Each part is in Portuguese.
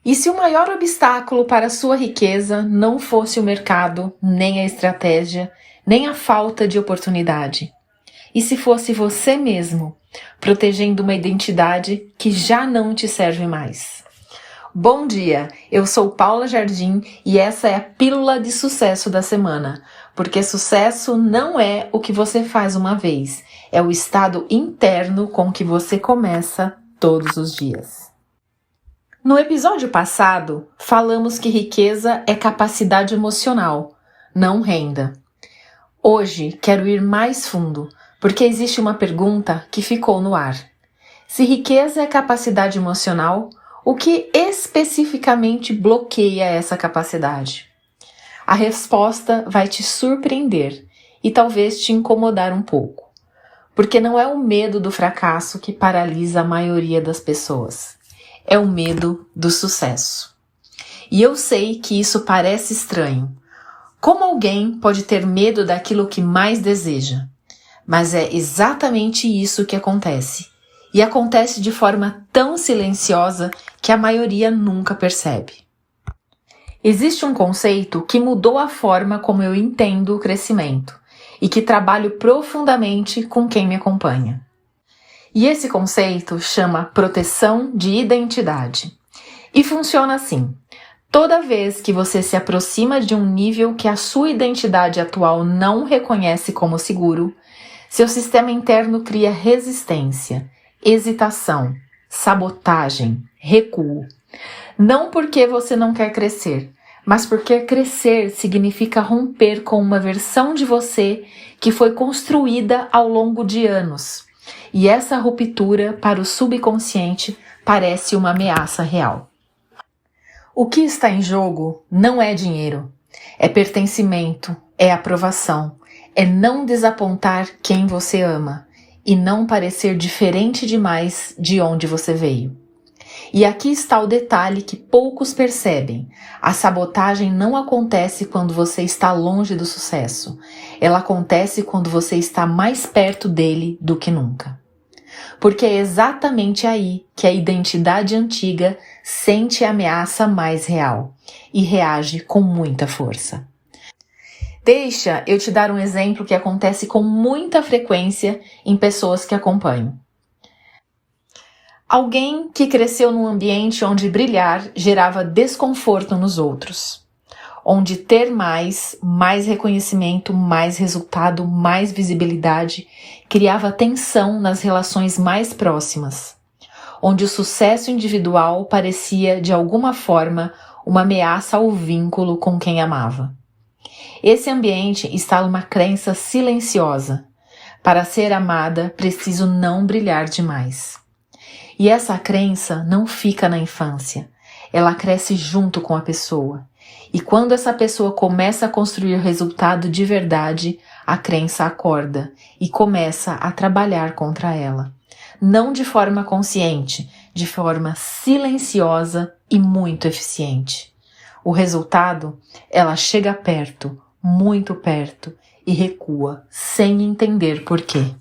E se o maior obstáculo para a sua riqueza não fosse o mercado, nem a estratégia, nem a falta de oportunidade? E se fosse você mesmo, protegendo uma identidade que já não te serve mais? Bom dia, eu sou Paula Jardim e essa é a Pílula de Sucesso da semana, porque sucesso não é o que você faz uma vez, é o estado interno com que você começa todos os dias. No episódio passado, falamos que riqueza é capacidade emocional, não renda. Hoje quero ir mais fundo, porque existe uma pergunta que ficou no ar. Se riqueza é capacidade emocional, o que especificamente bloqueia essa capacidade? A resposta vai te surpreender e talvez te incomodar um pouco, porque não é o medo do fracasso que paralisa a maioria das pessoas. É o medo do sucesso. E eu sei que isso parece estranho. Como alguém pode ter medo daquilo que mais deseja? Mas é exatamente isso que acontece. E acontece de forma tão silenciosa que a maioria nunca percebe. Existe um conceito que mudou a forma como eu entendo o crescimento e que trabalho profundamente com quem me acompanha. E esse conceito chama proteção de identidade. E funciona assim. Toda vez que você se aproxima de um nível que a sua identidade atual não reconhece como seguro, seu sistema interno cria resistência, hesitação, sabotagem, recuo. Não porque você não quer crescer, mas porque crescer significa romper com uma versão de você que foi construída ao longo de anos. E essa ruptura para o subconsciente parece uma ameaça real. O que está em jogo não é dinheiro, é pertencimento, é aprovação, é não desapontar quem você ama e não parecer diferente demais de onde você veio. E aqui está o detalhe que poucos percebem. A sabotagem não acontece quando você está longe do sucesso. Ela acontece quando você está mais perto dele do que nunca. Porque é exatamente aí que a identidade antiga sente a ameaça mais real e reage com muita força. Deixa eu te dar um exemplo que acontece com muita frequência em pessoas que acompanho. Alguém que cresceu num ambiente onde brilhar gerava desconforto nos outros. Onde ter mais reconhecimento, mais resultado, mais visibilidade, criava tensão nas relações mais próximas. Onde o sucesso individual parecia, de alguma forma, uma ameaça ao vínculo com quem amava. Esse ambiente instala uma crença silenciosa. Para ser amada, preciso não brilhar demais. E essa crença não fica na infância, ela cresce junto com a pessoa. E quando essa pessoa começa a construir resultado de verdade, a crença acorda e começa a trabalhar contra ela. Não de forma consciente, de forma silenciosa e muito eficiente. O resultado, ela chega perto, muito perto, e recua, sem entender por quê.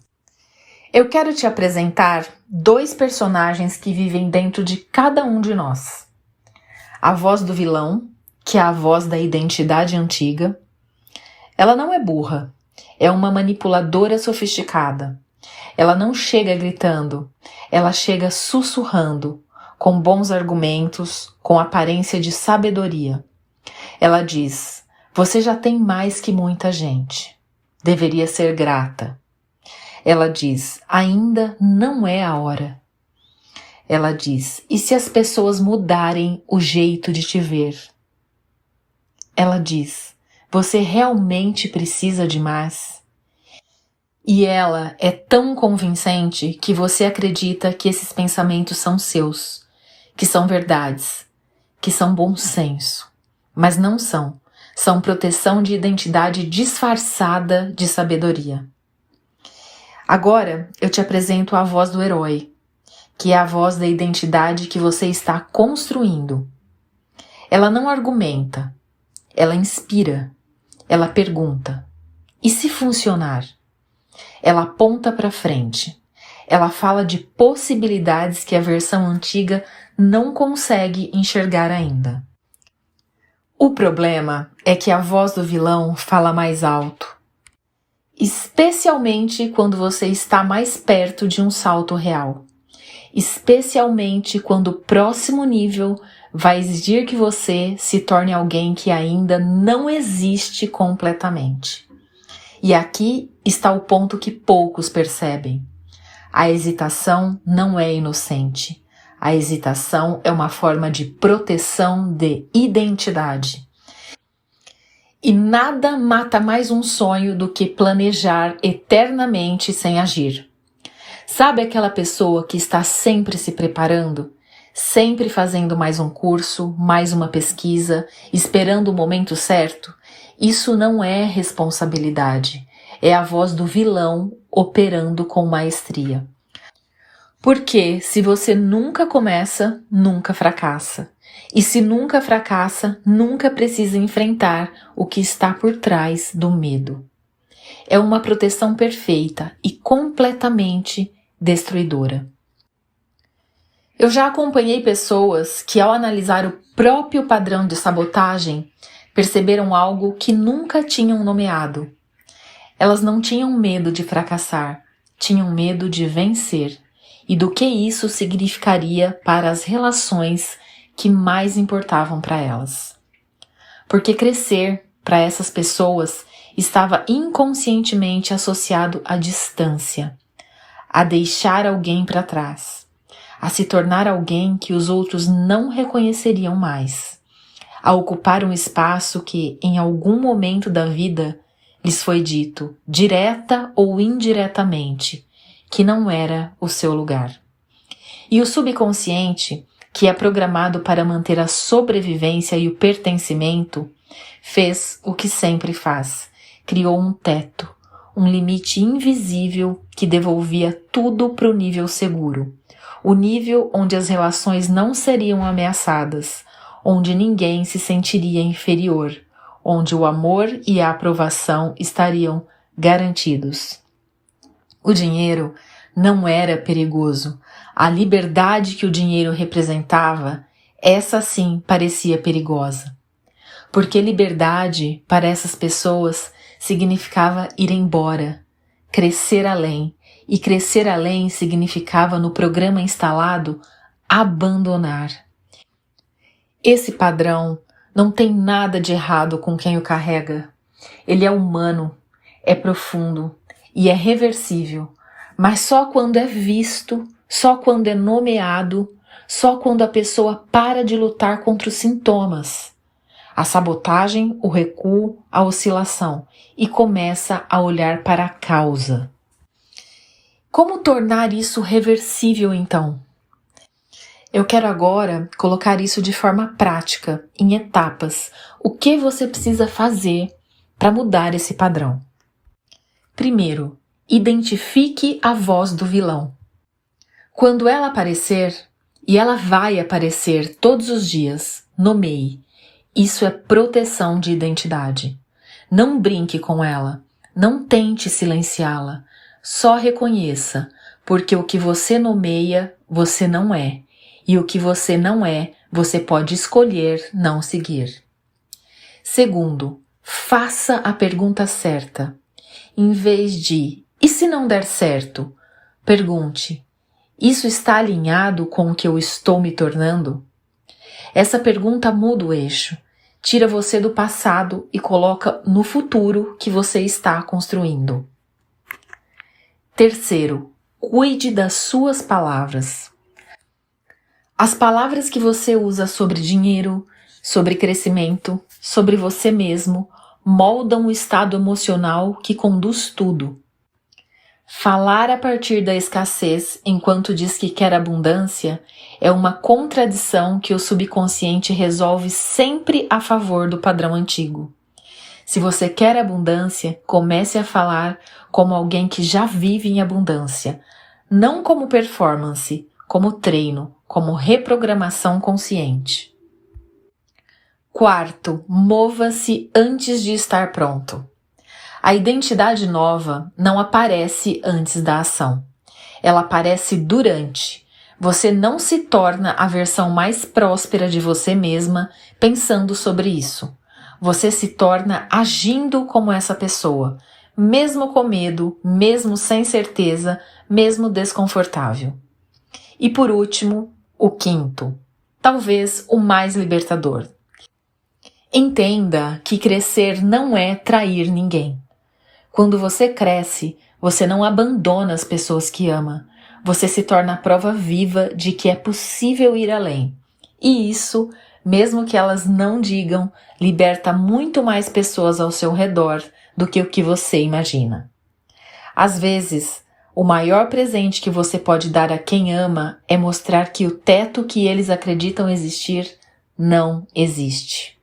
Eu quero te apresentar dois personagens que vivem dentro de cada um de nós. A voz do vilão, que é a voz da identidade antiga. Ela não é burra, é uma manipuladora sofisticada. Ela não chega gritando, ela chega sussurrando, com bons argumentos, com aparência de sabedoria. Ela diz: você já tem mais que muita gente. Deveria ser grata. Ela diz: ainda não é a hora. Ela diz: e se as pessoas mudarem o jeito de te ver? Ela diz: você realmente precisa de mais? E ela é tão convincente que você acredita que esses pensamentos são seus, que são verdades, que são bom senso. Mas não são. São proteção de identidade disfarçada de sabedoria. Agora eu te apresento a voz do herói, que é a voz da identidade que você está construindo. Ela não argumenta, ela inspira, ela pergunta: e se funcionar? Ela aponta para frente, Ela fala de possibilidades que a versão antiga não consegue enxergar ainda. O problema é que a voz do vilão fala mais alto, especialmente quando você está mais perto de um salto real. Especialmente quando o próximo nível vai exigir que você se torne alguém que ainda não existe completamente. E aqui está o ponto que poucos percebem. A hesitação não é inocente. A hesitação é uma forma de proteção de identidade. E nada mata mais um sonho do que planejar eternamente sem agir. Sabe aquela pessoa que está sempre se preparando, sempre fazendo mais um curso, mais uma pesquisa, esperando o momento certo? Isso não é responsabilidade, é a voz do vilão operando com maestria. Porque se você nunca começa, nunca fracassa. E se nunca fracassa, nunca precisa enfrentar o que está por trás do medo. É uma proteção perfeita e completamente destruidora. Eu já acompanhei pessoas que, ao analisar o próprio padrão de sabotagem, perceberam algo que nunca tinham nomeado. Elas não tinham medo de fracassar, tinham medo de vencer e do que isso significaria para as relações que mais importavam para elas. Porque crescer, para essas pessoas, estava inconscientemente associado à distância, a deixar alguém para trás, a se tornar alguém que os outros não reconheceriam mais, a ocupar um espaço que, em algum momento da vida, lhes foi dito, direta ou indiretamente, que não era o seu lugar. E o subconsciente, que é programado para manter a sobrevivência e o pertencimento, fez o que sempre faz, criou um teto, um limite invisível que devolvia tudo para o nível seguro, o nível onde as relações não seriam ameaçadas, onde ninguém se sentiria inferior, onde o amor e a aprovação estariam garantidos. O dinheiro não era perigoso. A liberdade que o dinheiro representava, essa sim parecia perigosa. Porque liberdade, para essas pessoas, significava ir embora, crescer além. E crescer além significava, no programa instalado, abandonar. Esse padrão não tem nada de errado com quem o carrega. Ele é humano, é profundo e é reversível, mas só quando é visto, só quando é nomeado, só quando a pessoa para de lutar contra os sintomas, a sabotagem, o recuo, a oscilação, e começa a olhar para a causa. Como tornar isso reversível, então? Eu quero agora colocar isso de forma prática, em etapas. O que você precisa fazer para mudar esse padrão? Primeiro, identifique a voz do vilão. Quando ela aparecer, e ela vai aparecer todos os dias, nomeie. Isso é proteção de identidade. Não brinque com ela, não tente silenciá-la. Só reconheça, porque o que você nomeia, você não é. E o que você não é, você pode escolher não seguir. Segundo, faça a pergunta certa. Em vez de, e se não der certo? Pergunte, isso está alinhado com o que eu estou me tornando? Essa pergunta muda o eixo, tira você do passado e coloca no futuro que você está construindo. Terceiro, cuide das suas palavras. As palavras que você usa sobre dinheiro, sobre crescimento, sobre você mesmo, moldam o estado emocional que conduz tudo. Falar a partir da escassez enquanto diz que quer abundância é uma contradição que o subconsciente resolve sempre a favor do padrão antigo. Se você quer abundância, comece a falar como alguém que já vive em abundância, não como performance, como treino, como reprogramação consciente. Quarto, mova-se antes de estar pronto. A identidade nova não aparece antes da ação. ela aparece durante. Você não se torna a versão mais próspera de você mesma pensando sobre isso. Você se torna agindo como essa pessoa, mesmo com medo, mesmo sem certeza, mesmo desconfortável. E por último, o quinto, talvez o mais libertador. Entenda que crescer não é trair ninguém. Quando você cresce, você não abandona as pessoas que ama. Você se torna a prova viva de que é possível ir além. E isso, mesmo que elas não digam, liberta muito mais pessoas ao seu redor do que o que você imagina. Às vezes, o maior presente que você pode dar a quem ama é mostrar que o teto que eles acreditam existir não existe.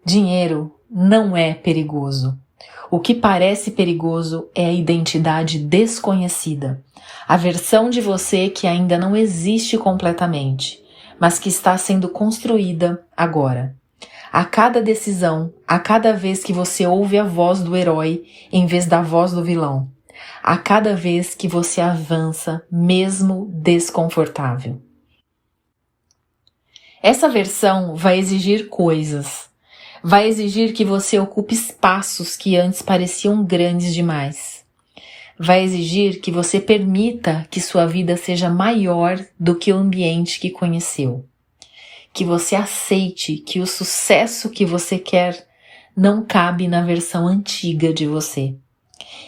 Dinheiro não é perigoso. O que parece perigoso é a identidade desconhecida, a versão de você que ainda não existe completamente, mas que está sendo construída agora. A cada decisão, a cada vez que você ouve a voz do herói em vez da voz do vilão, a cada vez que você avança, mesmo desconfortável. Essa versão vai exigir coisas. Vai exigir que você ocupe espaços que antes pareciam grandes demais. Vai exigir que você permita que sua vida seja maior do que o ambiente que conheceu. Que você aceite que o sucesso que você quer não cabe na versão antiga de você.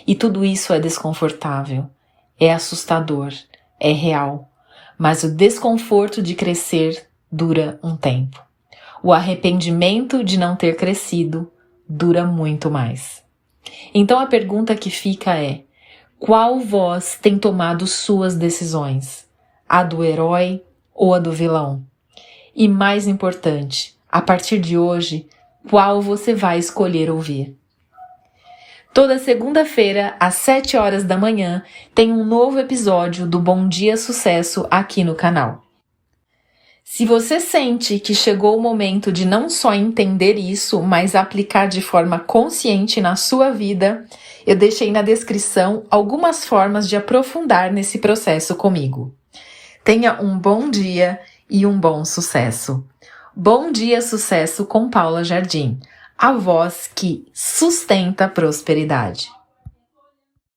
E tudo isso é desconfortável, é assustador, é real. Mas o desconforto de crescer dura um tempo. O arrependimento de não ter crescido dura muito mais. Então a pergunta que fica é: qual voz tem tomado suas decisões? A do herói ou a do vilão? E mais importante, a partir de hoje, qual você vai escolher ouvir? Toda segunda-feira, às 7 horas da manhã, tem um novo episódio do Bom Dia Sucesso aqui no canal. Se você sente que chegou o momento de não só entender isso, mas aplicar de forma consciente na sua vida, eu deixei na descrição algumas formas de aprofundar nesse processo comigo. Tenha um bom dia e um bom sucesso. Bom Dia Sucesso com Paula Jardim, a voz que sustenta a prosperidade.